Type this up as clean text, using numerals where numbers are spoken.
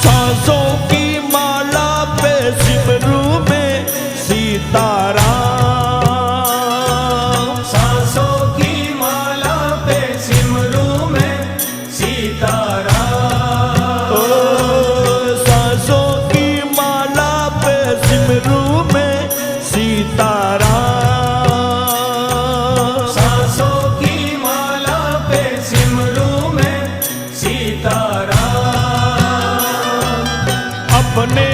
सांसों की माला पे सिमरू में सीताराम। सांसों की माला पे सिमरू में सीताराम। ओ सांसों की माला पे सिमरू में सीताराम। सांसों की माला पे सिमरू में सीताराम। अपने